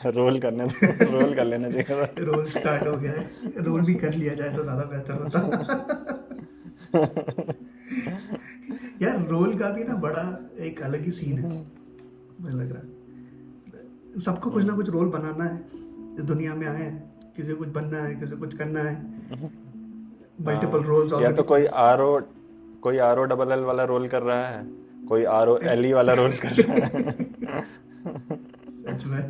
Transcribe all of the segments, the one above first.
Role करने role कर लेना चाहिए था। रोल स्टार्ट हो गया है, रोल भी कर लिया जाए तो ज़्यादा बेहतर होता। यार रोल का भी ना बड़ा एक अलग ही सीन है, मुझे लग रहा है सबको कुछ ना कुछ रोल बनाना है, इस दुनिया में आए हैं, किसी को कुछ बनना है, किसी को कुछ करना है, मल्टीपल हाँ, रोल्स या ऑलरेडी तो कोई आर ओ डबल एल वाला रोल कर रहा है, कोई आर ओ एल ई वाला रोल कर रहा है। सच में।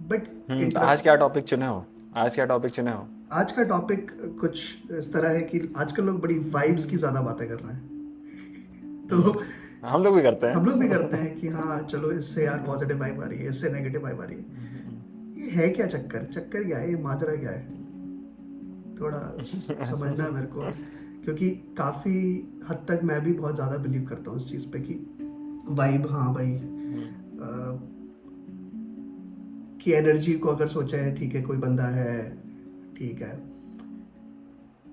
बट तो आज इंटरेस्ट क्या टॉपिक चुने हो? आज क्या टॉपिक चुने हो? आज का टॉपिक कुछ इस तरह है कि आजकल लोग बड़ी वाइब्स की ज़्यादा बातें कर रहे हैं, तो हम लोग भी करते हम लोग भी हैं। करते हैं कि हाँ चलो इससे यार पॉजिटिव वाइब आ रही है, इससे नेगेटिव वाइब आ रही है। ये है क्या चक्कर, चक्कर क्या है, ये माजरा क्या है, थोड़ा समझना है मेरे को, क्योंकि काफ़ी हद तक मैं भी बहुत ज़्यादा बिलीव करता हूँ इस चीज़ पे कि वाइब, हाँ भाई, कि एनर्जी को अगर सोचा है, ठीक है कोई बंदा है, ठीक है,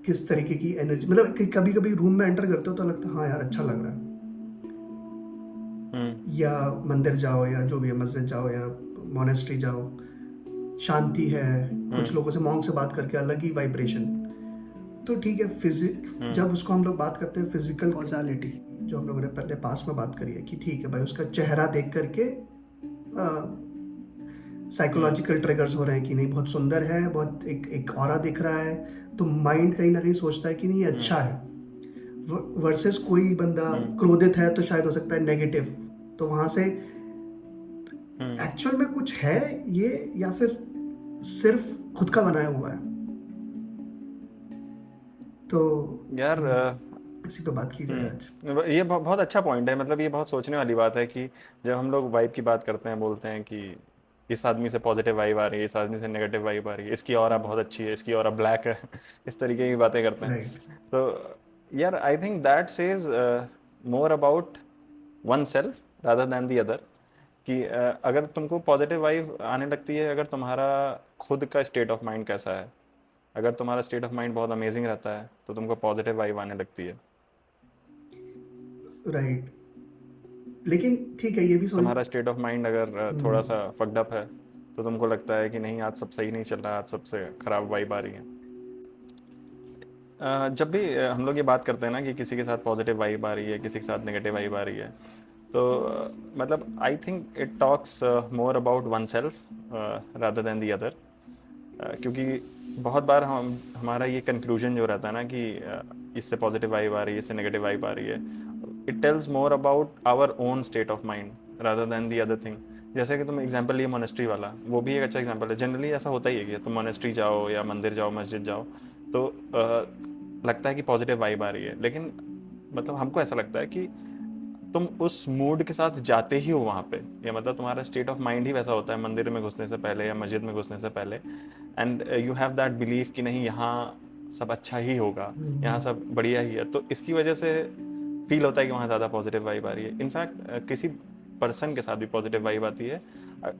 किस तरीके की एनर्जी, मतलब कभी कभी रूम में एंटर करते हो तो लगता है हाँ यार अच्छा लग रहा है, हम्म। या मंदिर जाओ या जो भी है, मस्जिद जाओ या मोनेस्ट्री जाओ, शांति है, कुछ हम्म। लोगों से मॉन्क से बात करके अलग ही वाइब्रेशन। तो ठीक है, फिजिक हम्म। जब उसको हम लोग बात करते हैं फिजिकल कॉजालिटी, जो हम लोगों ने पहले पास में बात करी है कि ठीक है भाई उसका चेहरा देख करके हम्म। साइकोलॉजिकल ट्रिगर्स हो रहे हैं कि नहीं बहुत सुंदर है, बहुत एक एक ऑरा दिख रहा है, तो माइंड कहीं ना कहीं सोचता है कि नहीं ये हम्म। अच्छा है। वर्सेस कोई बंदा हम्म। क्रोधित है तो शायद हो सकता है नेगेटिव, तो वहां से हम्म। एक्चुअल में कुछ है ये, या फिर सिर्फ खुद का बनाया हुआ है, तो यार इसी पे बात की जाए आज। ये बहुत अच्छा पॉइंट है। मतलब ये बहुत सोचने वाली बात है कि जब हम लोग वाइब की बात करते हैं, बोलते हैं कि इस आदमी से पॉजिटिव वाइब आ रही है, इस आदमी से नेगेटिव वाइब आ रही है, इसकी ऑरा बहुत अच्छी है, इसकी ऑरा ब्लैक है। इस तरीके की बातें करते हैं। राइट। तो यार I think that says more about one self rather than the other. कि अगर तुमको पॉजिटिव वाइब आने लगती है, अगर तुम्हारा खुद का स्टेट ऑफ माइंड कैसा है। अगर तुम्हारा स्टेट ऑफ माइंड बहुत अमेजिंग रहता है तो तुमको पॉजिटिव वाइब आने लगती है। राइट, लेकिन ठीक है ये भी सुन। तुम्हारा स्टेट ऑफ माइंड अगर थोड़ा सा फक्ड अप है तो तुमको लगता है कि नहीं, आज सब सही नहीं चल रहा, आज सबसे खराब वाइब आ रही है। जब भी हम लोग ये बात करते हैं ना कि किसी के साथ पॉजिटिव वाइब आ रही है, किसी के साथ नेगेटिव वाइब आ रही है, तो मतलब I think it talks more about one self rather than the other. क्योंकि बहुत बार हम हमारा ये कंक्लूजन जो रहता है ना कि इससे पॉजिटिव वाइब आ रही है, इससे नेगेटिव वाइब आ रही है, it tells more about our own state of mind rather than the other thing. जैसे कि तुम एग्जांपल लिए मोनेस्ट्री वाला, वो भी एक अच्छा एग्जांपल है। जनरली ऐसा होता ही है कि तुम मोनेस्ट्री जाओ या मंदिर जाओ, मस्जिद जाओ, तो लगता है कि पॉजिटिव वाइब आ रही है, लेकिन मतलब हमको ऐसा लगता है कि तुम उस मूड के साथ जाते ही हो वहाँ पे, या मतलब तुम्हारा स्टेट ऑफ माइंड ही वैसा होता है मंदिर में घुसने से पहले या मस्जिद में घुसने से पहले। And you have that believe कि नहीं, यहाँ सब अच्छा ही होगा, यहाँ सब बढ़िया ही है, तो इसकी वजह से फील होता है कि वहाँ ज़्यादा पॉजिटिव वाइब आ रही है। इनफैक्ट किसी पर्सन के साथ भी पॉजिटिव वाइब आती है अ-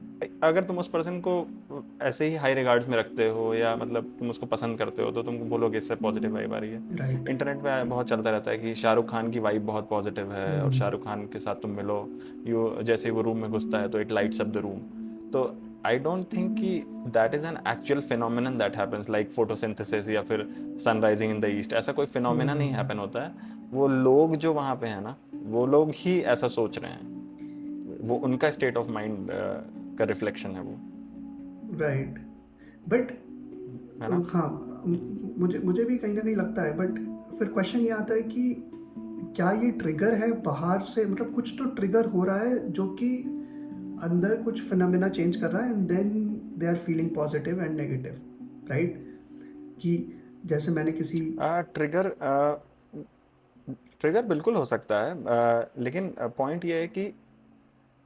अगर तुम उस पर्सन को ऐसे ही हाई रिगार्ड्स में रखते हो या मतलब तुम उसको पसंद करते हो, तो तुम बोलोगे इससे पॉजिटिव वाइब आ रही है। राइट। इंटरनेट पे बहुत चलता रहता है कि शाहरुख खान की वाइब बहुत पॉजिटिव है, और शाहरुख खान के साथ तुम मिलो, यू जैसे ही वो रूम में घुसता है तो it lights up the room. तो आई डोंट थिंक कि that is an actual phenomenon that happens like photosynthesis या फिर सनराइजिंग इन द ईस्ट। ऐसा कोई फिनोमिना नहीं हैपन होता है। वो लोग जो वहाँ पे हैं ना, वो लोग ही ऐसा सोच रहे हैं। वो उनका स्टेट ऑफ माइंड का रिफ्लेक्शन है वो। राइट, बट है ना? हाँ, मुझे मुझे भी कहीं ना कहीं लगता है, बट फिर क्वेश्चन ये आता है कि क्या ये ट्रिगर है बाहर से, मतलब कुछ तो ट्रिगर हो रहा है जो कि अंदर कुछ फिनोमेना चेंज कर रहा है, and then they are feeling positive and negative, right, कि जैसे मैंने किसी ट्रिगर ट्रिगर बिल्कुल हो सकता है, लेकिन पॉइंट ये है कि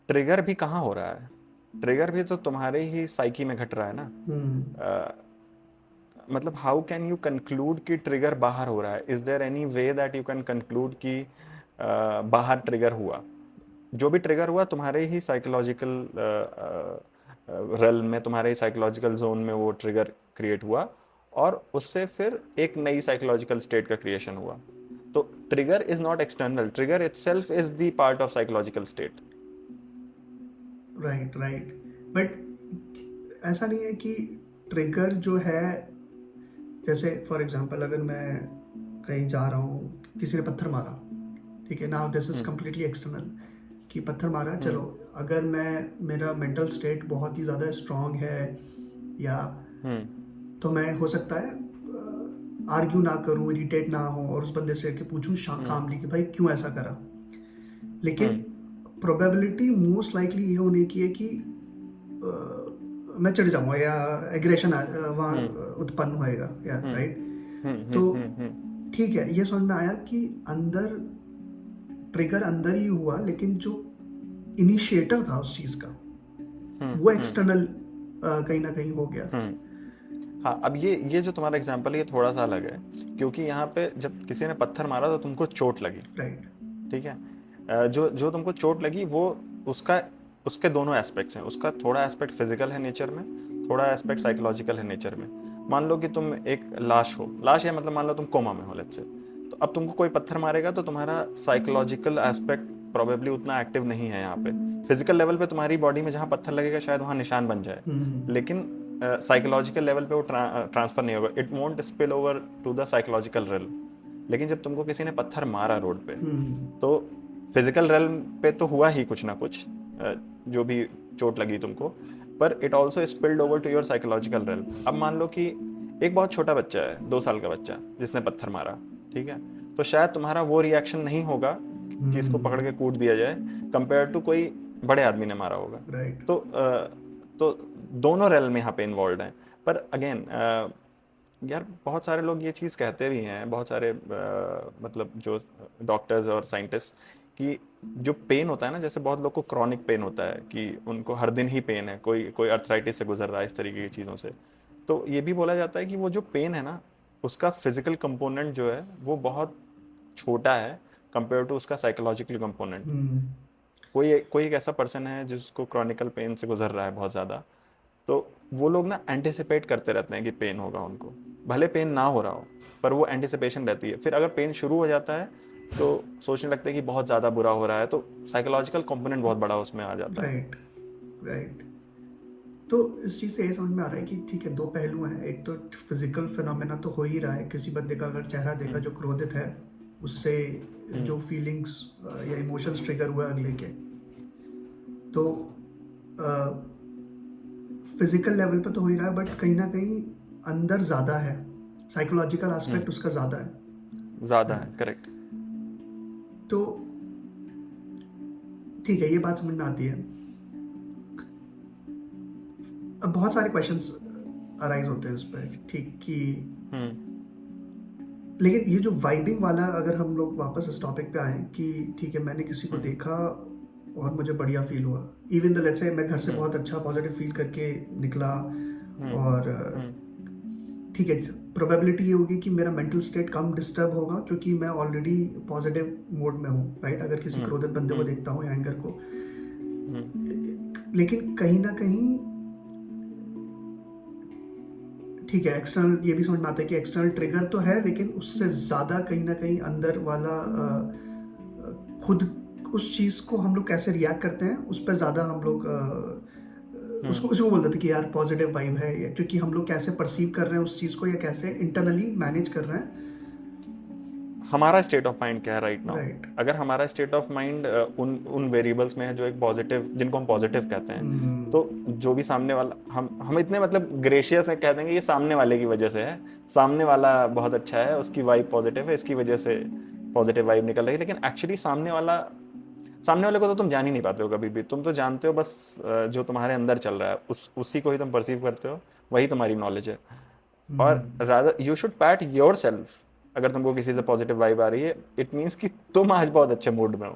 ट्रिगर भी कहाँ हो रहा है। ट्रिगर भी तो तुम्हारे ही साइकी में घट रहा है ना। मतलब हाउ कैन यू कंक्लूड कि ट्रिगर बाहर हो रहा है? Is there any way that you can conclude कि बाहर ट्रिगर हुआ? जो भी ट्रिगर हुआ तुम्हारे ही साइकोलॉजिकल रेल में, तुम्हारे ही साइकोलॉजिकल जोन में वो ट्रिगर क्रिएट हुआ, और उससे फिर एक नई साइकोलॉजिकल स्टेट का क्रिएशन हुआ। तो trigger is not external, trigger itself is the part of psychological state. Right right. But ऐसा नहीं है कि ट्रिगर जो है, जैसे फॉर एग्जांपल अगर मैं कहीं जा रहा हूँ, किसी ने पत्थर मारा, ठीक है, now this is hmm completely external, कि पत्थर मारा, चलो, हम्म अगर मैं, मेरा मेंटल स्टेट बहुत ही ज़्यादा स्ट्रांग है, या हम्म तो मैं हो सकता है आर्ग्यू ना करूँ, इरिटेट ना हो, और उस बंदे से कि पूछूँ हम्म कामली कि भाई क्यों ऐसा करा। लेकिन हम्म प्रोबेबिलिटी मोस्ट लाइकली ये होने की है कि मैं चिढ़ जाऊंगा, या एग्रेशन वहाँ हम्म उत्पन्न होएगा, या हम्म राइट। तो ठीक है, ये समझ में आया कि अंदर ट्रिगर अंदर ही हुआ, लेकिन जो इनिशिएटर था उस चीज़ का, वो हम्म एक्सटर्नल कहीं ना कहीं हो गया। हम्म हाँ, अब ये जो तुम्हारा एग्जांपल है ये थोड़ा सा अलग है, क्योंकि यहाँ पे जब किसी ने पत्थर मारा तो तुमको चोट लगी, राइट। ठीक है। जो जो तुमको चोट लगी वो उसका उसके दोनों एस्पेक्ट्स हैं, उसका थोड़ा एस्पेक्ट फिजिकल है नेचर में, थोड़ा एस्पेक्ट साइकोलॉजिकल है नेचर में। मान लो कि तुम एक लाश हो, लाश है मतलब मान लो तुम कोमा में हो लेट्स से, तो अब तुमको कोई पत्थर मारेगा तो तुम्हारा साइकोलॉजिकल एस्पेक्ट प्रोबेबली उतना एक्टिव नहीं है यहाँ पे। फिजिकल लेवल पे तुम्हारी बॉडी में जहाँ पत्थर लगेगा शायद वहाँ निशान बन जाए, लेकिन साइकोलॉजिकल लेवल पे वो ट्रांसफर नहीं होगा, it won't spill over to the psychological realm. लेकिन जब तुमको किसी ने पत्थर मारा रोड पे, तो फिजिकल रेलम पे तो हुआ ही कुछ ना कुछ, जो भी चोट लगी तुमको, पर it also spilled over to your psychological realm. अब मान लो कि एक बहुत छोटा बच्चा है, 2 साल का बच्चा जिसने पत्थर मारा, ठीक है, तो शायद तुम्हारा वो रिएक्शन नहीं होगा कि इसको पकड़ के कूट दिया जाए, कंपेयर टू कोई बड़े आदमी ने मारा होगा। राइट। तो तो दोनों रेलम यहाँ पे इन्वॉल्व हैं। पर अगेन यार बहुत सारे लोग ये चीज़ कहते भी हैं, बहुत सारे मतलब जो डॉक्टर्स और साइंटिस्ट, कि जो पेन होता है ना, जैसे बहुत लोग को क्रॉनिक पेन होता है कि उनको हर दिन ही पेन है, कोई कोई अर्थराइटिस से गुजर रहा है, इस तरीके की चीज़ों से, तो ये भी बोला जाता है कि वो जो पेन है ना, उसका फिजिकल कंपोनेंट जो है वो बहुत छोटा है कंपेयर टू उसका साइकोलॉजिकल कंपोनेंट। कोई कोई एक ऐसा पर्सन है जिसको क्रॉनिकल पेन से गुजर रहा है बहुत ज़्यादा, तो वो लोग ना एंटिसिपेट करते रहते हैं कि पेन होगा उनको, भले पेन ना हो रहा हो, पर वो एंटिसिपेशन रहती है। फिर अगर पेन शुरू हो जाता है तो सोचने लगते हैं कि बहुत ज़्यादा बुरा हो रहा है, तो साइकोलॉजिकल कंपोनेंट बहुत बड़ा उसमें आ जाता है। Right right. तो इस चीज़ से ये समझ में आ रहा है कि ठीक है, दो पहलू हैं, एक तो फिजिकल फिनोमेना तो हो ही रहा है, किसी बंदे का अगर चेहरा देखा हम्म जो क्रोधित है, उससे हम्म जो फीलिंग्स या इमोशंस ट्रिगर हुए अगले के, तो फिजिकल लेवल पे तो हो ही रहा है, बट कहीं ना कहीं अंदर ज़्यादा है, साइकोलॉजिकल एस्पेक्ट हम्म उसका ज़्यादा ज़्यादा है। है, करेक्ट। तो ठीक है, ये बात समझ में आती है। अब बहुत सारे क्वेश्चंस अराइज होते हैं उस पर, ठीक, कि हम्म लेकिन ये जो वाइबिंग वाला, अगर हम लोग वापस इस टॉपिक पे आए कि ठीक है, मैंने किसी को हम्म देखा और मुझे बढ़िया फील हुआ, इवन द लेट्स से मैं घर से हम्म बहुत अच्छा पॉजिटिव फील करके निकला, हम्म और हम्म ठीक है, प्रोबेबिलिटी ये होगी कि मेरा मेंटल स्टेट कम डिस्टर्ब होगा क्योंकि मैं ऑलरेडी पॉजिटिव मोड में हूँ, राइट, अगर किसी हम्म क्रोधित बंदे को हम्म देखता हूँ या एंगर को। हम्म लेकिन कहीं ना कहीं ठीक है, एक्सटर्नल ये भी समझ में आता है कि एक्सटर्नल ट्रिगर तो है, लेकिन उससे ज़्यादा कहीं ना कहीं अंदर वाला खुद उस चीज़ को हम लोग कैसे रिएक्ट करते हैं उस पर ज़्यादा हम लोग हम्म उसको बोल देते कि यार पॉजिटिव वाइब है, या क्योंकि हम लोग कैसे परसीव कर रहे हैं उस चीज़ को, या कैसे इंटरनली मैनेज कर रहे हैं। हमारा स्टेट ऑफ माइंड क्या है राइट नाउ। राइट। अगर हमारा स्टेट ऑफ माइंड उन उन वेरिएबल्स में है जो एक पॉजिटिव, जिनको हम पॉजिटिव कहते हैं, तो जो भी सामने वाला, हम इतने मतलब ग्रेशियस है, कह देंगे ये सामने वाले की वजह से है, सामने वाला बहुत अच्छा है, उसकी वाइब पॉजिटिव है, इसकी वजह से पॉजिटिव वाइब निकल रही है। लेकिन एक्चुअली सामने वाले को तो तुम जान ही नहीं पाते हो कभी भी, तुम तो जानते हो बस जो तुम्हारे अंदर चल रहा है, उसी को ही तुम परसीव करते हो, वही तुम्हारी नॉलेज है। और rather you should PAT your self, अगर तुमको किसी से पॉजिटिव वाइब आ रही है, इट मीन्स कि तुम आज बहुत अच्छे मूड में हो,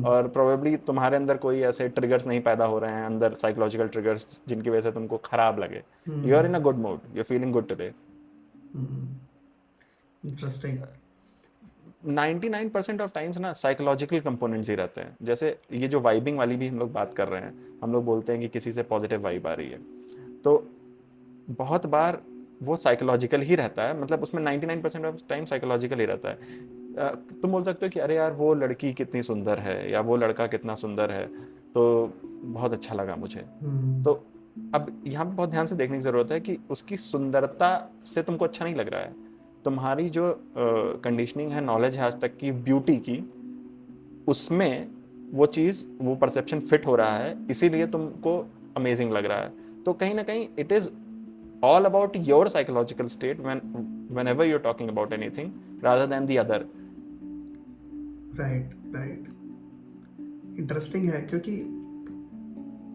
और प्रोबेबली तुम्हारे अंदर कोई ऐसे ट्रिगर्स नहीं पैदा हो रहे हैं अंदर, साइकोलॉजिकल ट्रिगर्स जिनकी वजह से तुमको खराब लगे। You are in a good mood, you are feeling good today. Interesting. 99% of times ना साइकोलॉजिकल कंपोनेंट्स ही रहते हैं। जैसे ये जो वाइबिंग वाली भी हम लोग बात कर रहे हैं, हम लोग बोलते हैं कि किसी से पॉजिटिव वाइब आ रही है, तो बहुत बार वो साइकोलॉजिकल ही रहता है, मतलब उसमें 99% ऑफ टाइम साइकोलॉजिकल ही रहता है। तुम बोल सकते हो कि अरे यार वो लड़की कितनी सुंदर है या वो लड़का कितना सुंदर है, तो बहुत अच्छा लगा मुझे। तो अब यहाँ पे बहुत ध्यान से देखने की ज़रूरत है कि उसकी सुंदरता से तुमको अच्छा नहीं लग रहा है, तुम्हारी जो कंडीशनिंग है, नॉलेज है आज तक की ब्यूटी की, उसमें वो चीज़, वो परसेप्शन फिट हो रहा है, इसीलिए तुमको अमेजिंग लग रहा है। तो कहीं ना कहीं it is all about your psychological state whenever you're talking about anything rather than the other. Right right, interesting है, क्योंकि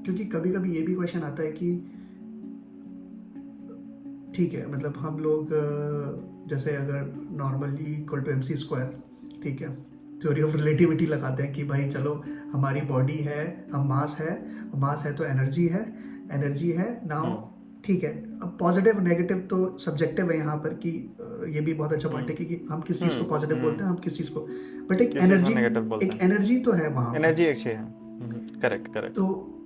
क्योंकि कभी कभी ये भी क्वेश्चन आता है कि ठीक है, मतलब हम लोग जैसे अगर normally equal to MC square, ठीक है, थ्योरी ऑफ रिलेटिविटी लगाते हैं कि भाई चलो हमारी बॉडी है, हम मास है तो एनर्जी है नाउ, ठीक है। अब पॉजिटिव नेगेटिव तो सब्जेक्टिव है यहाँ पर कि ये भी बहुत अच्छा पॉइंट है कि हम किस चीज़ को पॉजिटिव बोलते हैं, हम किस चीज़ को, बट एक किस चीज़ को एनर्जी, नेगेटिव बोलते एक हैं? एनर्जी तो है वहाँ पर। एनर्जी एक चीज है। Correct correct. तो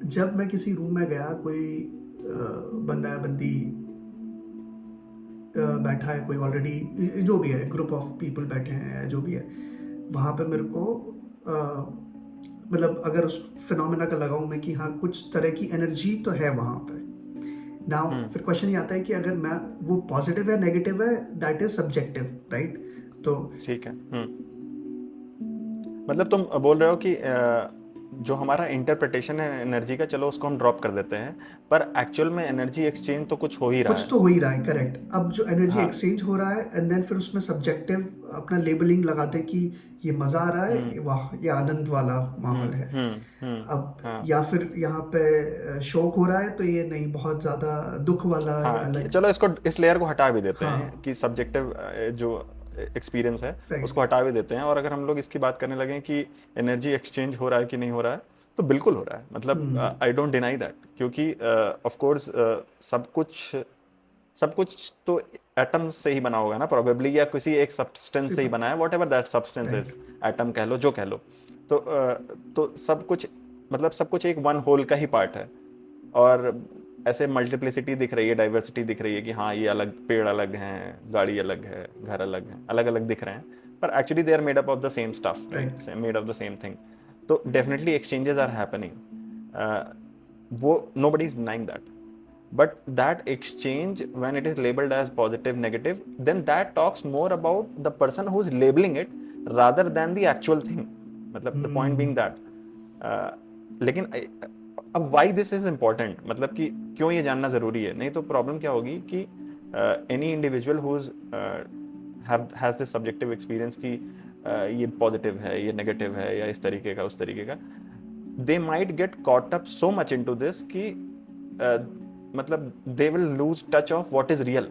जब मैं किसी रूम में गया, कोई बंदा या बंदी बैठा है, कोई ऑलरेडी जो भी है, ग्रुप ऑफ पीपल बैठे हैं, जो भी है, वहाँ पे मेरे को मतलब अगर उस फिनोमेना का लगाऊं मैं कि हाँ कुछ तरह की एनर्जी तो है वहाँ पे। नाउ फिर क्वेश्चन ये आता है कि अगर मैं, वो पॉजिटिव है नेगेटिव है, दैट इज सब्जेक्टिव, राइट? तो ठीक है। मतलब तुम बोल रहे हो कि जो हमारा इंटरप्रिटेशन है एनर्जी का, चलो उसको हम ड्रॉप कर देते हैं, पर एक्चुअल में एनर्जी एक्सचेंज तो कुछ हो ही रहा कुछ है। तो हो ही रहा है, करेक्ट। अब जो एनर्जी हाँ। एक्सचेंज हो रहा है एंड देन फिर उसमें सब्जेक्टिव अपना लेबलिंग लगाते हैं कि ये मजा आ रहा है, वाह ये आनंद वाला माहौल है। अब हाँ या फिर यहाँ पे शौक हो रहा है तो ये नहीं, बहुत ज्यादा दुख वाला या हाँ, अलग। चलो इसको, इस लेयर को हटा भी देते हाँ, हैं कि सब्जेक्टिव जो एक्सपीरियंस है राइट। उसको हटा भी देते हैं, और अगर हम लोग इसकी बात करने लगे कि एनर्जी एक्सचेंज हो रहा है कि नहीं हो रहा है, तो बिल्कुल हो रहा है। मतलब आई डोंट डिनाई दैट, क्योंकि ऑफ कोर्स सब कुछ तो एटम्स से ही बना होगा ना, प्रोबेबली, या किसी एक सब्सटेंस से ही बना है, what ever that substance is, atom कह लो जो कह लो। तो सब कुछ, मतलब सब कुछ एक वन होल का ही पार्ट है। और ऐसे मल्टीप्लिसिटी दिख रही है, डाइवर्सिटी दिख रही है कि हाँ ये अलग, पेड़ अलग हैं, गाड़ी अलग है, घर अलग है, अलग अलग दिख रहे हैं, पर actually they are made up of the same stuff, right, made of the same thing. तो डेफिनेटली एक्सचेंजेस आर हैपनिंग, वो nobody is denying that, but that exchange, when it is labeled as positive negative, then that talks more about the person who is labeling it rather than the actual thing. मतलब the point being that लेकिन अब why this is important, मतलब कि क्यों ये जानना ज़रूरी है? नहीं तो प्रॉब्लम क्या होगी कि any individual who's has this subjective experience कि ये पॉजिटिव है, ये नेगेटिव है, या इस तरीके का उस तरीके का, they might get caught up so much into this कि मतलब they will lose touch of what is real.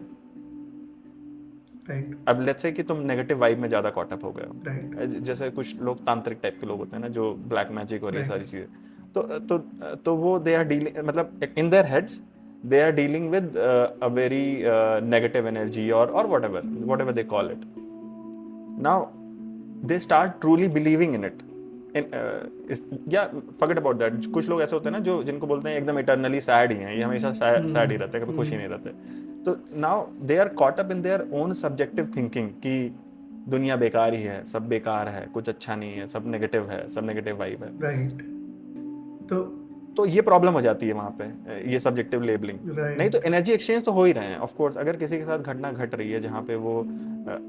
Right अब लेट्स से कि तुम नेगेटिव वाइब में ज़्यादा कॉट अप हो गए हो, राइट जैसे कुछ लोग तांत्रिक टाइप के लोग होते हैं ना, जो ब्लैक मैजिक और ये राइट सारी चीज़ें, तो वो दे आर डीलिंग, मतलब in their heads they are dealing with a very negative energy, or whatever they call it. Now they start truly believing in it. Forget about that. कुछ लोग ऐसे होते हैं ना जो, जिनको बोलते हैं एकदम इटरनली सैड ही हैं, ये हमेशा सैड ही रहते हैं, कभी खुश ही नहीं रहते। तो now they are caught up in their own subjective thinking कि दुनिया बेकार ही है, सब बेकार है, कुछ अच्छा नहीं है, सब नेगेटिव है, सब नेगेटिव वाइब है। राइट। तो ये प्रॉब्लम हो जाती है वहाँ पे, ये सब्जेक्टिव लेबलिंग। नहीं तो एनर्जी एक्सचेंज तो हो ही रहे हैं, ऑफ कोर्स। अगर किसी के साथ घटना घट रही है जहाँ पे वो,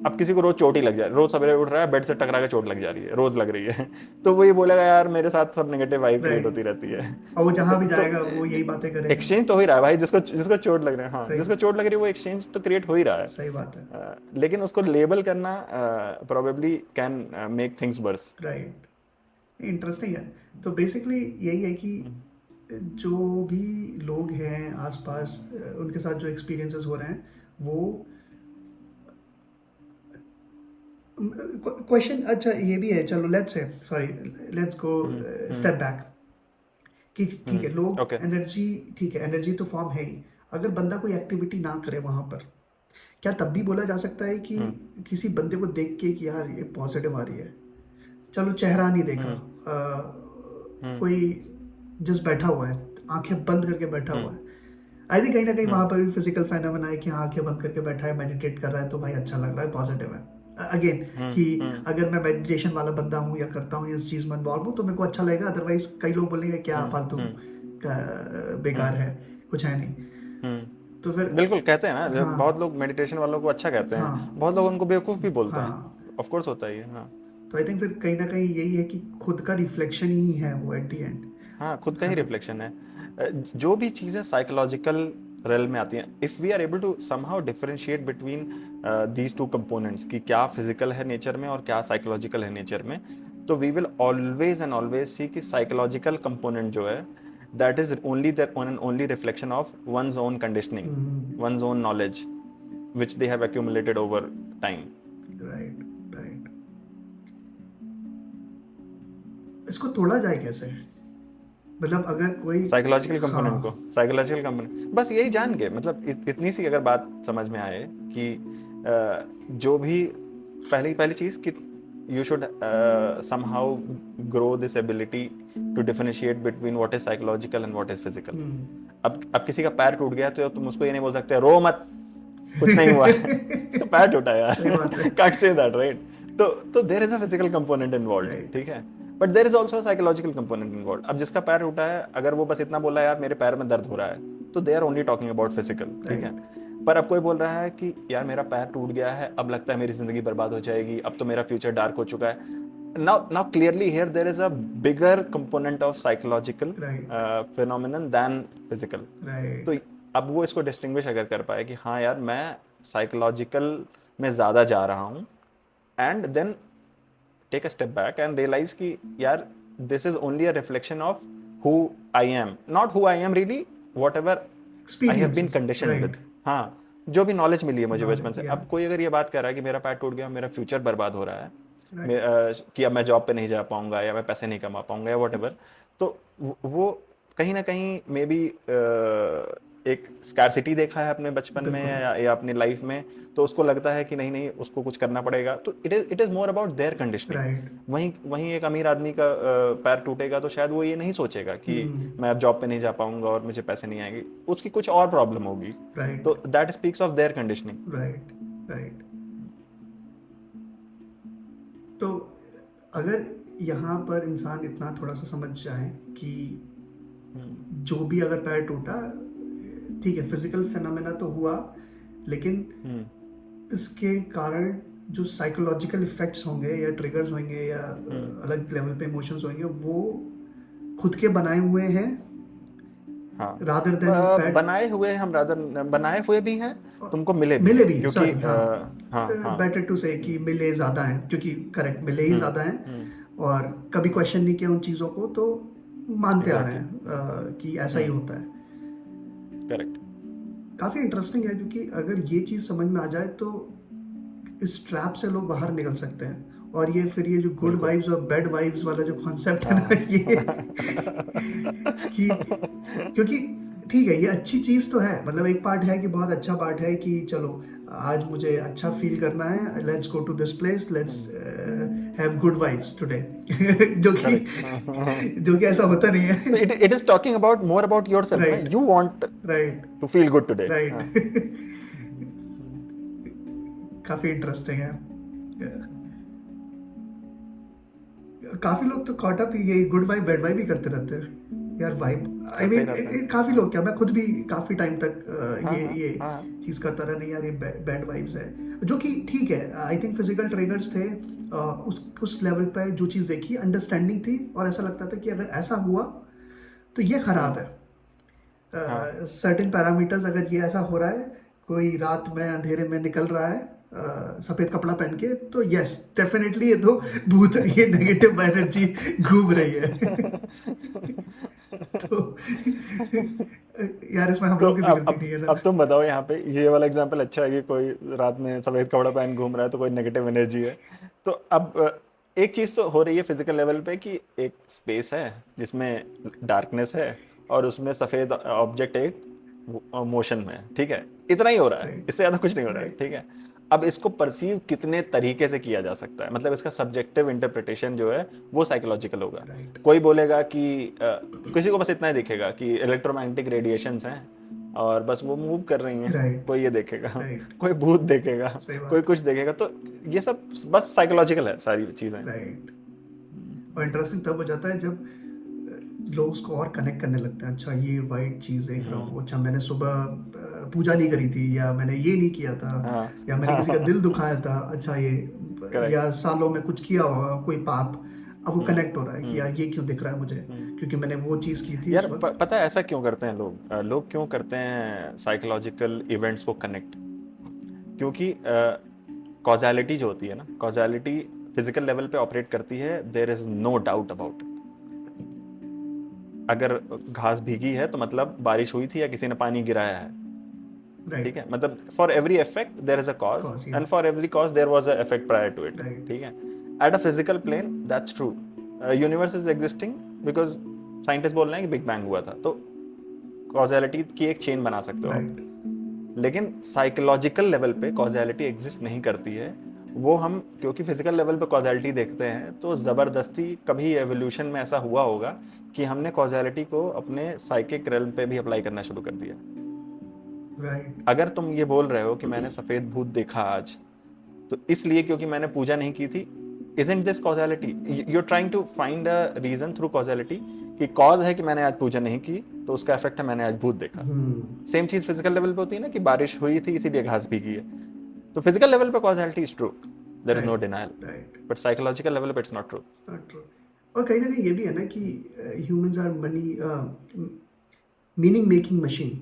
अब किसी को रोज चोट ही लग जा रही है, रोज सवेरे उठ रहा है, बेड से टकरा के चोट लग जा रही है, रोज लग रही है, तो वो ये बोलेगा यार मेरे साथ सब नेगेटिव वाइब क्रिएट होती रहती है, और वो जहाँ भी जाएगा वो यही बातें करेगा। एक्सचेंज तो हो ही रहा है भाई, जिसको चोट लग रहा है, हाँ, जिसको चोट लग रही है वो एक्सचेंज तो क्रिएट हो ही रहा है। सही बात है। लेकिन उसको लेबल करना probably can make things verse. Right, interesting है। तो बेसिकली यही है कि जो भी लोग हैं आसपास, उनके साथ जो एक्सपीरियंसेस हो रहे हैं, वो क्वेश्चन, अच्छा ये भी है, चलो लेट्स गो स्टेप बैक कि ठीक है, लोग Okay. एनर्जी, ठीक है एनर्जी तो फॉर्म है ही। अगर बंदा कोई एक्टिविटी ना करे वहाँ पर, क्या तब भी बोला जा सकता है कि किसी बंदे को देख के कि यार ये पॉजिटिव आ रही है? चलो चेहरा नहीं देखा, कोई जस्ट बैठा हुआ है, आंखें बंद करके बैठा हुआ है, आई थिंक कहीं ना कहीं वहाँ पर भी फिजिकल फेनोमेना है कि आंखें बंद करके बैठा है, मेडिटेट कर रहा है, तो भाई अच्छा लग रहा है, पॉजिटिव है। अगेन कि अगर मैं मेडिटेशन वाला बंदा हूँ या करता हूँ या इस चीज़ में इन्वॉल्व हूँ तो मेरे को अच्छा लगेगा, अदरवाइज कई लोग बोलेंगे क्या फालतू बेकार है, कुछ है नहीं। तो फिर बिल्कुल कहते हैं ना, जब बहुत हाँ लोग मेडिटेशन वालों को अच्छा कहते हैं, हाँ बहुत लोग उनको बेवकूफ़ भी बोलते हैं। हाँ। ऑफ कोर्स होता ही है, हाँ। तो आई थिंक फिर कहीं ना कहीं यही है कि खुद का रिफ्लेक्शन ही है वो एट द एंड, हाँ, खुद का है ही ना। रिफ्लेक्शन है। जो भी चीज़ें साइकोलॉजिकल रेल में आती हैं, if we are able to somehow differentiate between these two components, कि क्या फिजिकल है नेचर में और क्या साइकोलॉजिकल है नेचर में, तो we will always and always see कि साइकोलॉजिकल कंपोनेंट जो है, that is only that only reflection of one's own conditioning, one's own knowledge which they have accumulated over time. Right right. इसको तोड़ा जाए कैसे, मतलब अगर कोई, साइकोलॉजिकल कंपोनेंट को, हाँ साइकोलॉजिकल कंपोनेंट बस यही जान के, मतलब इतनी सी अगर बात समझ में आए कि जो भी पहली पहली चीज कि you should somehow grow this ability to differentiate between what is psychological and what is physical. अब किसी का पैर टूट गया तो तुम उसको ये नहीं बोल सकते रो मत, कुछ नहीं हुआ है, उसका पैर टूटा सही यार, बात है। Can't say that, right? तो there is a physical component involve, right ठीक है, but there is also psychological component involve. अब जिसका पैर टूटा है, अगर वो बस इतना बोला यार मेरे पैर में दर्द हो रहा है, तो they are only talking about physical, ठीक है। राइट पर अब कोई बोल रहा है कि यार मेरा पैर टूट गया है, अब लगता है मेरी जिंदगी बर्बाद हो जाएगी, अब तो मेरा फ्यूचर डार्क हो चुका है। Now clearly here there is a bigger component of psychological right phenomenon than physical. तो राइट अब वो इसको डिस्टिंग्विश अगर कर पाए कि हाँ यार मैं साइकोलॉजिकल में ज़्यादा जा रहा हूँ, and then take a step back and realize कि यार this is only a reflection of who I am, not who I am really, whatever I have been experiences, conditioned right with. हाँ, जो भी knowledge मिली है मुझे बचपन knowledge से। या अब कोई अगर ये बात कर रहा है कि मेरा पैर टूट गया, मेरा फ्यूचर बर्बाद हो रहा है, राइट कि अब मैं जॉब पे नहीं जा पाऊंगा या मैं पैसे नहीं कमा पाऊंगा या वट एवर, तो वो कहीं ना कहीं मे बी एक स्कारसिटी देखा है अपने बचपन में बिल्कुल या अपनी लाइफ में, तो उसको लगता है कि नहीं नहीं उसको कुछ करना पड़ेगा। तो it is more about their conditioning. Right वहीं वहीं एक अमीर आदमी का पैर टूटेगा तो शायद वो ये नहीं सोचेगा कि मैं अब जॉब पे नहीं जा पाऊंगा और मुझे पैसे नहीं आएंगे, उसकी कुछ और प्रॉब्लम होगी। राइट तो that speaks of their conditioning. Right right. तो अगर यहाँ पर इंसान इतना थोड़ा सा समझ जाए कि जो भी अगर पैर टूटा, ठीक है फिजिकल फिनोमेना तो हुआ, लेकिन इसके कारण जो साइकोलॉजिकल इफेक्ट्स होंगे या ट्रिगर्स होंगे या अलग लेवल पे इमोशंस होंगे, वो खुद के बनाए हुए हैं, हाँ, रादर देन पैर। बनाए हुए हम रादर बनाए हुए भी हैं, तुमको मिले भी मिले हैं भी हैं, क्योंकि सॉरी हाँ, हाँ हाँ। बेटर टू से कि मिले ज़्यादा हैं, क्योंकि करेक्ट मिले ही ज़्यादा हैं, और कभी क्वेश्चन नहीं किया उन चीज़ों को, तो मानते आ रहे एग्जैक्टली, हैं कि ऐसा ही होता है। करेक्ट। काफ़ी इंटरेस्टिंग है, क्योंकि अगर ये चीज़ समझ में आ जाए तो इस ट्रैप से लोग बाहर निकल सकते हैं। और ये फिर ये जो गुड बिल्कुल। वाइब्स और बैड वाइब्स वाला जो कॉन्सेप्ट है ना, हाँ। ये कि क्योंकि ठीक है ये अच्छी चीज़ तो है, मतलब एक पार्ट है कि बहुत अच्छा पार्ट है कि चलो आज मुझे अच्छा फील करना है, let's go to this place, let's have good vibes today, correct. जो कि ऐसा होता नहीं है। It is talking about more about yourself ना, right you want right to feel good today. Right. हाँ, काफ़ी इंटरेस्टिंग है। काफी लोग तो कॉट अप ये गुड वाइब बैड वाइब ही करते रहते हैं यार, वाइब आई करते ही रहते हैं। मीन काफी लोग क्या, मैं खुद भी काफी टाइम तक हाँ ये हाँ चीज करता रहा, नहीं यार ये बैड वाइब्स है, जो कि ठीक है। आई थिंक फिजिकल ट्रिगर्स थे, उस लेवल पे जो चीज देखी अंडरस्टैंडिंग थी, और ऐसा लगता था कि अगर ऐसा हुआ तो ये खराब है। हाँ सर्टेन पैरामीटर्स, अगर ये ऐसा हो रहा है, कोई रात में अंधेरे में निकल रहा है सफेद कपड़ा पहन के, तो यस डेफिनेटली ये तो भूत, ये नेगेटिव एनर्जी घूम रही है। तो यार इसमें हम तो लोगों की भी गलती नहीं है ना। अब तुम बताओ, यहाँ पे ये वाला एग्जांपल अच्छा है कि कोई रात में सफेद कपड़ा पहन घूम रहा है तो कोई नेगेटिव एनर्जी है। तो अब एक चीज तो हो रही है फिजिकल लेवल पे कि एक स्पेस है जिसमें डार्कनेस है और उसमें सफेद ऑब्जेक्ट एक मोशन में है, ठीक है, इतना ही हो रहा है, राइट इससे ज्यादा कुछ नहीं हो रहा है, राइट ठीक है। अब इसको परसीव कितने तरीके से किया जा सकता है, मतलब इसका सब्जेक्टिव इंटरप्रिटेशन जो है वो साइकोलॉजिकल होगा। राइट कोई बोलेगा कि किसी को बस इतना ही दिखेगा कि इलेक्ट्रोमैग्नेटिक रेडिएशंस हैं, और बस वो मूव कर रही हैं, राइट कोई ये देखेगा, राइट कोई भूत देखेगा, सही कोई बात कुछ देखेगा। तो ये सब बस साइकोलॉजिकल है सारी चीजें। राइट और इंटरेस्टिंग तब हो जाता है जब लोग उसको और कनेक्ट करने लगते हैं। अच्छा ये वाइट चीज़ देख रहा हूँ, अच्छा मैंने सुबह पूजा नहीं करी थी, या मैंने ये नहीं किया था, हाँ या मैंने किसी का दिल दुखाया था, अच्छा ये करेक्ट। या सालों में कुछ किया होगा कोई पाप, अब वो कनेक्ट हो रहा है कि यार ये क्यों दिख रहा है मुझे, क्योंकि मैंने वो चीज़ की थी यार उस वक्त। पता है ऐसा क्यों करते हैं लोग? लोग क्यों करते हैं साइकोलॉजिकल इवेंट्स को कनेक्ट? क्योंकि कॉजालिटी जो होती है ना, कॉजालिटी फिजिकल लेवल पे ऑपरेट करती है, there is no doubt about it. अगर घास भीगी है तो मतलब बारिश हुई थी या किसी ने पानी गिराया है, ठीक राइट है? मतलब for every effect there is a cause, cause या and for every cause there was a effect prior to it, right ठीक है? At a physical plane that's true, universe is existing because scientist बोल रहे हैं कि big bang हुआ था, तो कॉजालिटी की एक चेन बना सकते हो आप। राइट लेकिन साइकोलॉजिकल लेवल पे कॉजालिटी एग्जिस्ट नहीं करती है। वो हम क्योंकि फिजिकल लेवल पे कॉजालिटी देखते हैं, तो ज़बरदस्ती कभी एवोल्यूशन में ऐसा हुआ होगा कि हमने कॉजालिटी को अपने साइकिक रेल्म पे भी अप्लाई करना शुरू कर दिया। राइट अगर तुम ये बोल रहे हो कि मैंने सफ़ेद भूत देखा आज, तो इसलिए क्योंकि मैंने पूजा नहीं की थी, isn't this causality? You're trying to find a reason through causality कि कॉज है कि मैंने आज पूजा नहीं की, तो उसका इफेक्ट है मैंने आज भूत देखा। सेम चीज फिजिकल लेवल पे होती है ना, कि बारिश हुई थी इसीलिए घास भीगी है। तो फिजिकल लेवल पे causality is true, there is no right denial, right but psychological level पे it's not true. Not true. और कहीं ना कहीं ये भी है ना कि humans are meaning making machine.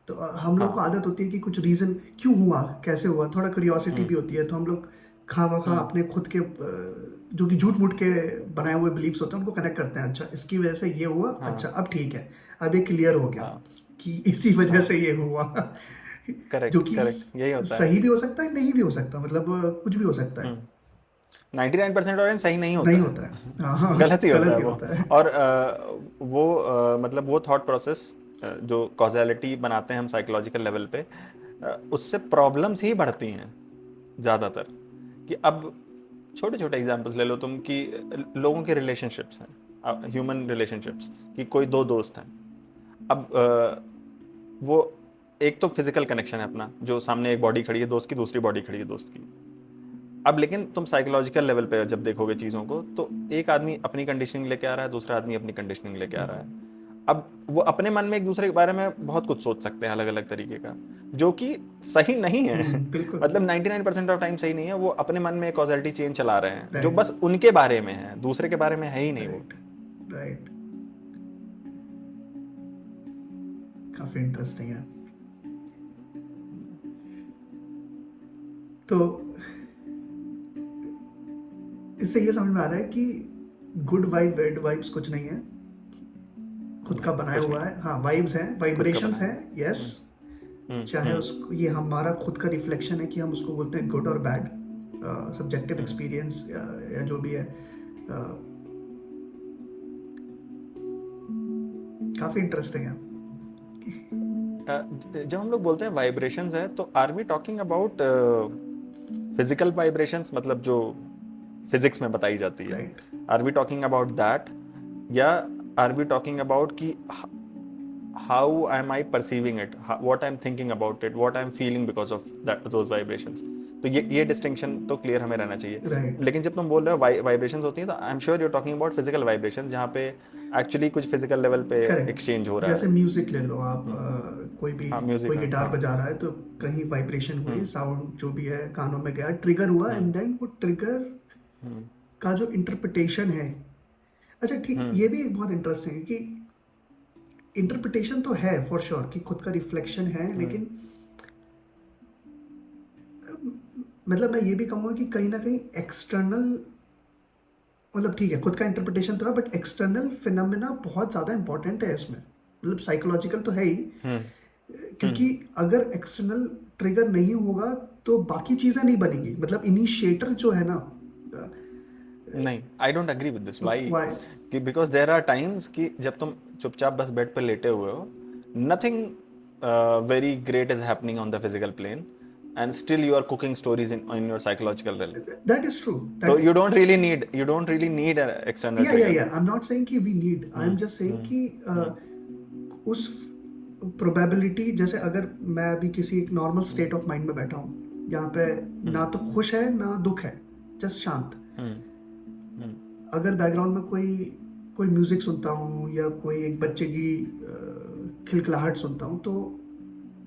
तो हम लोग को हाँ। आदत होती है कि कुछ रीज़न क्यों हुआ, कैसे हुआ, थोड़ा क्यूरियोसिटी भी होती है, तो हम लोग खामखा अपने खुद के जो कि झूठ मूठ के बनाए हुए बिलीफ्स होते हैं उनको कनेक्ट करते हैं। अच्छा इसकी वजह से ये हुआ, अच्छा हाँ। अब ठीक है, अब ये क्लियर हो गया हाँ। कि इसी वजह हाँ। से ये हुआ। जो करेक्ट कि करेक्ट, यही होता है। सही भी हो सकता है, नहीं भी हो सकता, मतलब कुछ भी हो सकता है। 99% ऑडियंस सही नहीं नहीं होता होता है। है, हाँ गलत ही होता गलत है ही वो। होता है। और वो मतलब वो थॉट प्रोसेस जो कॉजालिटी बनाते हैं हम साइकोलॉजिकल लेवल पे, उससे प्रॉब्लम्स ही बढ़ती हैं ज़्यादातर। कि अब छोटे छोटे एग्जांपल्स ले लो तुम, कि लोगों के रिलेशनशिप्स हैं, ह्यूमन रिलेशनशिप्स, कि कोई दो दोस्त हैं। अब वो एक तो फिजिकल कनेक्शन है अपना, जो सामने एक बॉडी खड़ी है दोस्त की, दूसरी बॉडी खड़ी है दोस्त की। अब लेकिन तुम साइकोलॉजिकल लेवल पे जब देखोगे चीज़ों को, तो एक आदमी अपनी कंडीशनिंग लेके आ रहा है, दूसरा आदमी अपनी कंडीशनिंग लेके आ रहा है। अब वो अपने मन में एक दूसरे के बारे में बहुत कुछ सोच सकते हैं अलग अलग तरीके का, जो कि सही नहीं है। बिल्कुल मतलब 99% ऑफ टाइम सही नहीं है। वो अपने मन में एक कॉजलिटी चेन चला रहे हैं जो राइट बस उनके बारे में है, दूसरे के बारे में है ही नहीं वो। राइट राइट काफी इंटरेस्टिंग है। तो इससे ये समझ में आ रहा है कि गुड वाइब बैड वाइब्स कुछ नहीं है, खुद का बनाया कुछ हुआ नहीं, है। हाँ वाइब्स हैं, खुद का वाइब्रेशंस हैं, बनाया। यस। चाहे उसको, ये हमारा खुद का रिफ्लेक्शन है कि हम उसको बोलते हैं गुड और बैड, सब्जेक्टिव एक्सपीरियंस या जो भी है। काफी इंटरेस्टिंग है। जब हम लोग बोलते हैं वाइब्रेशंस है, तो are we talking about physical vibrations, मतलब जो फिजिक्स में बताई जाती है? Right are we talking about that, या आर वी टॉकिंग अबाउट कि how am I perceiving it, what I am thinking about it, what I am feeling because of that those vibrations? तो ये distinction तो clear हमें रहना चाहिए। Right लेकिन जब तुम बोल रहे हो वाइब्रेशंस होती हैं, तो I am sure you are talking about physical vibrations, जहाँ पे एक्चुअली कुछ फिजिकल लेवल पे एक्सचेंज हो करेक्ट। रहा जैसे है। म्यूजिक ले लो आप, कोई भी हाँ म्यूजिक कोई है, गिटार हाँ। बजा रहा है तो कहीं वाइब्रेशन हुई, साउंड जो भी है कानों में गया, ट्रिगर हुआ, एंड देन वो ट्रिगर का जो इंटरप्रिटेशन है। अच्छा ठीक, ये भी एक बहुत इंटरेस्टिंग है कि इंटरप्रिटेशन तो है फॉर श्योर कि खुद का रिफ्लेक्शन है, लेकिन मतलब मैं ये भी कहूँगा कि कहीं ना कहीं एक्सटर्नल, मतलब ठीक है खुद का इंटरप्रिटेशन तो है, बट एक्सटर्नल फिनोमेना बहुत ज़्यादा इंपॉर्टेंट है इसमें। मतलब साइकोलॉजिकल तो है ही, क्योंकि अगर एक्सटर्नल ट्रिगर नहीं होगा तो बाकी चीज़ें नहीं बनेंगी। मतलब इनिशिएटर जो है ना, नहीं, I don't agree with this. Why? Why कि बिकॉज देयर आर टाइम्स कि जब तुम चुपचाप बस बेड पे लेटे हुए हो, nothing very great is happening on the physical plane, and still you are cooking stories in your psychological realm. That is true. तो that you don't really need an external या trigger. I am not saying कि we need, I am just saying कि उस probability, जैसे अगर मैं अभी किसी एक नॉर्मल स्टेट ऑफ माइंड में बैठा हूँ, जहाँ पे ना तो खुश है ना दुख है, जस्ट शांत, हम्म अगर बैकग्राउंड में कोई कोई म्यूजिक सुनता हूँ या कोई एक बच्चे की खिलखिलाहट सुनता हूँ, तो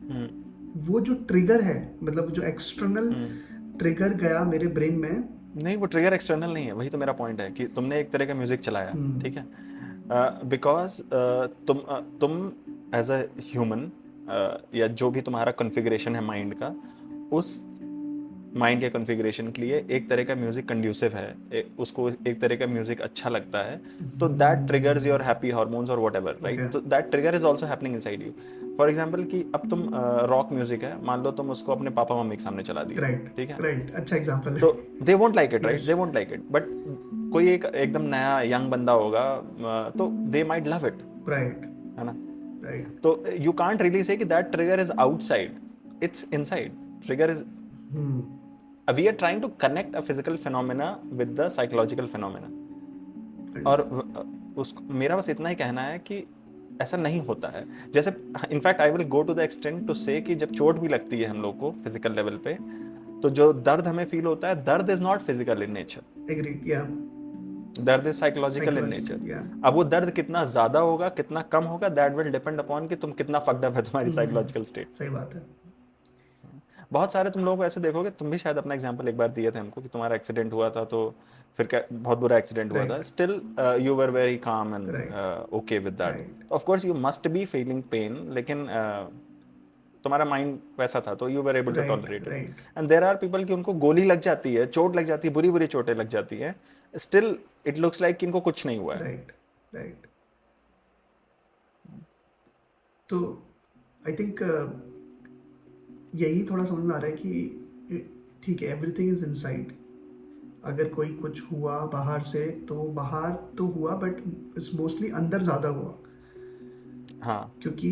हम्म वो जो ट्रिगर है, मतलब जो एक्सटर्नल हम्म ट्रिगर गया मेरे ब्रेन में। नहीं, वो ट्रिगर एक्सटर्नल नहीं है, वही तो मेरा पॉइंट है कि तुमने एक तरह का म्यूजिक चलाया, ठीक है, बिकॉज तुम एज अ ह्यूमन, या जो भी तुम्हारा कॉन्फ़िगरेशन है माइंड का, उस माइंड के कॉन्फ़िगरेशन के लिए एक तरह का म्यूजिक कंड्यूसिव है, उसको एक तरह का म्यूजिक अच्छा लगता है, तो that triggers your happy hormones और वट एवर, ओके। राइट, तो that trigger is also happening in side you. For example कि अब तुम रॉक म्यूजिक है, मान लो तुम उसको अपने पापा मम्मी के सामने चला दिए, राइट, ठीक है, राइट, अच्छा एग्जांपल है। तो they won't like it, right, yes. They won't like it, but कोई एक एकदम नया यंग बंदा होगा, तो they might love it, right, है ना, राइट। तो यू कांट रियली से कि that trigger is outside, it's inside, trigger is, hmm. we are trying to connect a physical phenomena with the psychological phenomena, और उस मेरा बस इतना ही कहना है कि ऐसा नहीं होता है, जैसे in fact I will go to the extent to say कि जब चोट भी लगती है हम लोग को फिजिकल लेवल पे, तो जो दर्द हमें फील होता है, दर्द is not physical in nature, agreed, या दर्द is psychological in nature. Psychological, या। अब वो दर्द कितना ज्यादा होगा कितना कम होगा, दैट विल डिपेंड अपॉन कि तुम कितना फक्ड अप है तुम्हारी साइकोलॉजिकल स्टेट। सही बात है। बहुत सारे तुम लोग को ऐसे देखोगे, तुम भी शायद अपना एग्जांपल एक बार दिए थे हमको कि तुम्हारा एक्सीडेंट हुआ था, तो फिर क्या बहुत बुरा एक्सीडेंट हुआ था, right, still you were very calm and right, okay with right, that, of course you must be feeling pain, लेकिन तुम्हारा माइंड वैसा था तो you were able to right, tolerate it. Right, and there are people कि उनको गोली लग जाती है, चोट लग जाती है, बुरी बुरी चोटें लग जाती हैं, स्टिल इट लुक्स लाइक कि इनको कुछ नहीं हुआ है। Right, right. तो आई थिंक यही थोड़ा समझ में आ रहा है कि ठीक है, एवरीथिंग इज इनसाइड। अगर कोई कुछ हुआ बाहर से, तो बाहर तो हुआ, बट इट्स मोस्टली अंदर ज़्यादा हुआ, हाँ। क्योंकि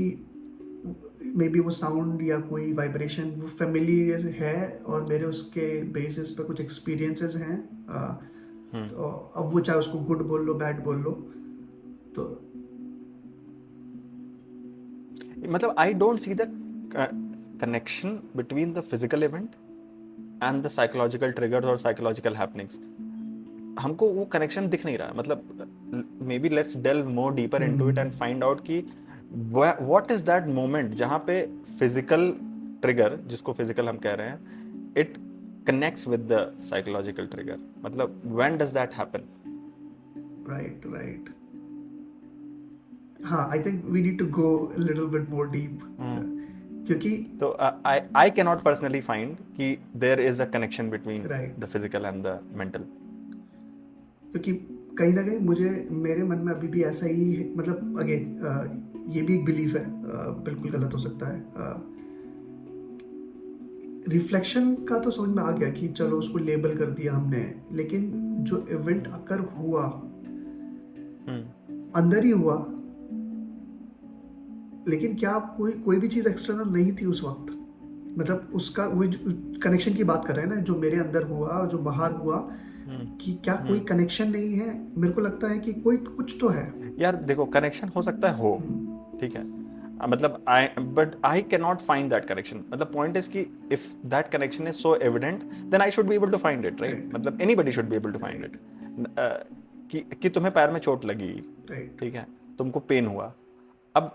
मे बी वो साउंड या कोई वाइब्रेशन वो फेमिलियर है, और मेरे उसके बेसिस पे कुछ एक्सपीरियंसेस हैं। तो अब वो चाहे उसको गुड बोल लो, बैड बोल लो, तो मतलब I don't see the connection between the physical event and the psychological triggers और साइकोलॉजिकल हैपनिंग्स, हमको वो कनेक्शन दिख नहीं रहा, मतलब may be let's delve more deeper into it and find out कि व्हाट इज दैट मोमेंट जहाँ पे फिजिकल ट्रिगर, जिसको फिजिकल हम कह रहे हैं, it connects with the psychological trigger, मतलब when does that happen. Right, right. हाँ, I think we need to go little bit more deep, क्योंकि तो I can not personally find कि there is a connection between right, the physical and the mental. क्योंकि कहीं ना कहीं मुझे मेरे मन में अभी भी ऐसा ही है, मतलब अगेन ये भी एक बिलीफ है, बिल्कुल गलत हो सकता है। रिफ्लेक्शन का तो समझ में आ गया कि चलो उसको लेबल कर दिया हमने, लेकिन जो इवेंट अकर हुआ अंदर ही हुआ, लेकिन क्या कोई कोई भी चीज़ एक्सटर्नल नहीं थी उस वक्त, मतलब उसका वो कनेक्शन की बात कर रहे हैं ना, जो मेरे अंदर हुआ जो बाहर हुआ, कि क्या कोई कनेक्शन नहीं है? मेरे को लगता है कि कोई कुछ तो है। यार देखो, कनेक्शन हो सकता है, हो, ठीक है, मतलब I, but I can not find that connection, मतलब पॉइंट इज कि if that connection is so evident then I should be able to find it, right, right, मतलब anybody should be able to find it, कि तुम्हें पैर में चोट लगी, right, ठीक है, तुमको पेन हुआ, अब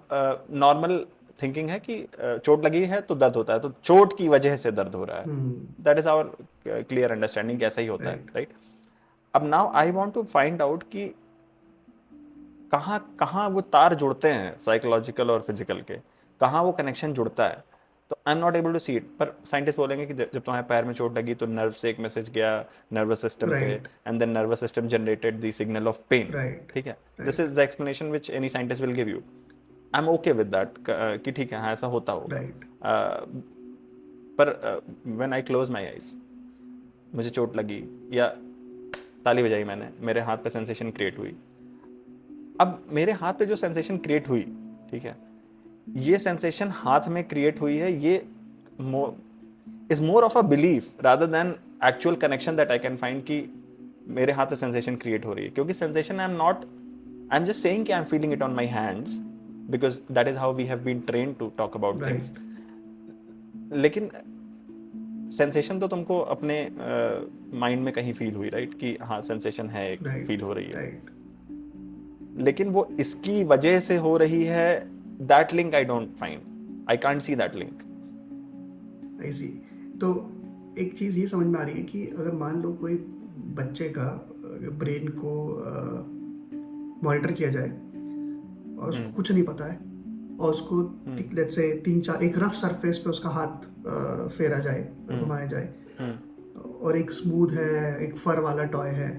नॉर्मल थिंकिंग है कि चोट लगी है तो दर्द होता है, तो चोट की वजह से दर्द हो रहा है, that is our clear understanding, ऐसा ही होता है, राइट, राइट। अब now I want to find out कि कहाँ कहाँ वो तार जुड़ते हैं साइकोलॉजिकल और फिजिकल के, कहाँ वो कनेक्शन जुड़ता है, तो I am not able to see it, पर साइंटिस्ट बोलेंगे कि जब तुम्हारे पैर में चोट लगी तो नर्व से एक मैसेज गया नर्वस सिस्टम पे, right, and then nervous system generated the signal of pain, right, ठीक है, this right, is the explanation which any scientist will give you, I am okay with that कि ठीक है, हाँ ऐसा होता होगा, राइट, पर when I close my eyes, मुझे चोट लगी या ताली बजाई मैंने, मेरे हाथ पे सेंसेशन क्रिएट हुई, अब मेरे हाथ पे जो सेंसेशन क्रिएट हुई, ठीक है, ये सेंसेशन हाथ में क्रिएट हुई है, ये is more of a belief rather than actual connection that I can find कि मेरे हाथ पे सेंसेशन क्रिएट हो रही है, क्योंकि sensation I am not, I am just saying कि I am feeling it on my hands, because that is how we have been trained to talk about things. लेकिन सेंसेशन तो तुमको अपने माइंड में कहीं फील हुई, राइट, कि हाँ सेंसेशन है, एक फील हो रही है, लेकिन वो इसकी वजह से हो रही है, that link I don't find, I can't see that link. I see. तो एक चीज़ ये समझ में आ रही है कि अगर मान लो कोई बच्चे का ब्रेन को मॉनिटर किया जाए और उसको कुछ नहीं पता है, और उसको लेट्स से 3-4 एक रफ सरफेस पे उसका हाथ फेरा जाए, घुमाया जाए, और एक स्मूथ है, एक फर वाला टॉय है,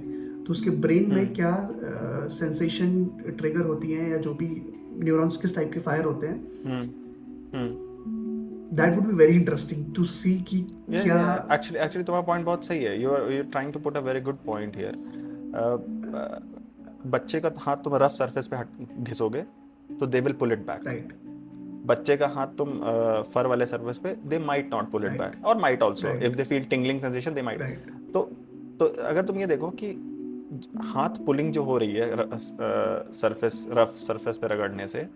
तो उसके ब्रेन में क्या सेंसेशन ट्रिगर होती हैं, या जो भी न्यूरॉन्स किस टाइप के फायर होते हैं, that would be very interesting to see कि क्या actually तुम्हारा पॉइंट बहुत सही है, you're trying to put a very good point here। बच्चे का हाथ तुम रफ सरफेस पे घिसोगे तो they will pull it back, right. बच्चे का हाथ तुम फर वाले सरफेस पे, they might not pull it back, और might also if they feel tingling sensation they might. तो अगर तुम ये देखो कि हाथ पुलिंग जो हो रही है सरफेस, रफ सरफेस पे रगड़ने से,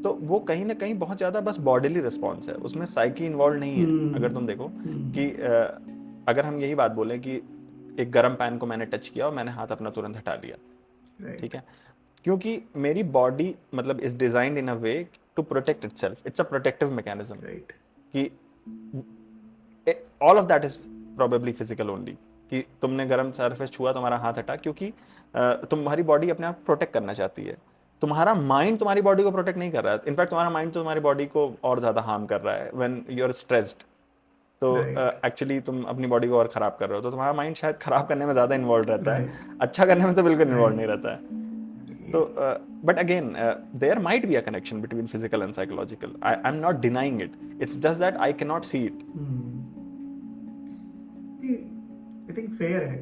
तो वो कहीं ना कहीं बहुत ज़्यादा बस बॉडीली रिस्पॉन्स है, उसमें साइकी इन्वॉल्व नहीं है। अगर तुम देखो कि अगर हम यही बात बोलें कि एक गर्म पैन को मैंने टच किया और मैंने हाथ अपना तुरंत हटा लिया, ठीक है, क्योंकि मेरी बॉडी मतलब is designed in a way to protect itself, it's a protective mechanism, right, कि all of that is probably physical only, कि तुमने गर्म सरफेस छुआ, तुम्हारा हाथ हटा, क्योंकि तुम्हारी बॉडी अपने आप प्रोटेक्ट करना चाहती है। तुम्हारा माइंड तुम्हारी बॉडी को प्रोटेक्ट नहीं कर रहा है, इनफैक्ट तुम्हारा माइंड तो तुम्हारी बॉडी को और ज़्यादा हार्म कर रहा है व्हेन यू आर स्ट्रेस्ड। तो एक्चुअली तुम अपनी बॉडी को और ख़राब कर रहे हो, तो तुम्हारा माइंड शायद ख़राब करने में ज़्यादा इन्वॉल्व रहता है, अच्छा करने में तो बिल्कुल इन्वॉल्व नहीं रहता है। तो but again there might be a connection between physical and psychological, I am not denying it, it's just that I can not see it. I think fair है।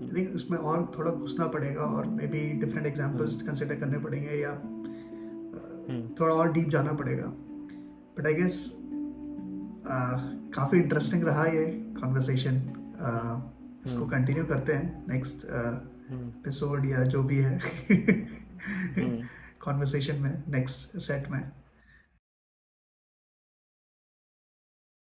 आई थिंक उसमें और थोड़ा घुसना पड़ेगा, और maybe different examples consider करने पड़ेंगे, या थोड़ा और डीप जाना पड़ेगा। बट आई गेस काफ़ी इंटरेस्टिंग रहा ये कॉन्वर्सेशन। इसको कंटिन्यू करते हैं नेक्स्ट एपिसोड या जो भी है कॉन्वर्सेशन में, नेक्स्ट सेट में।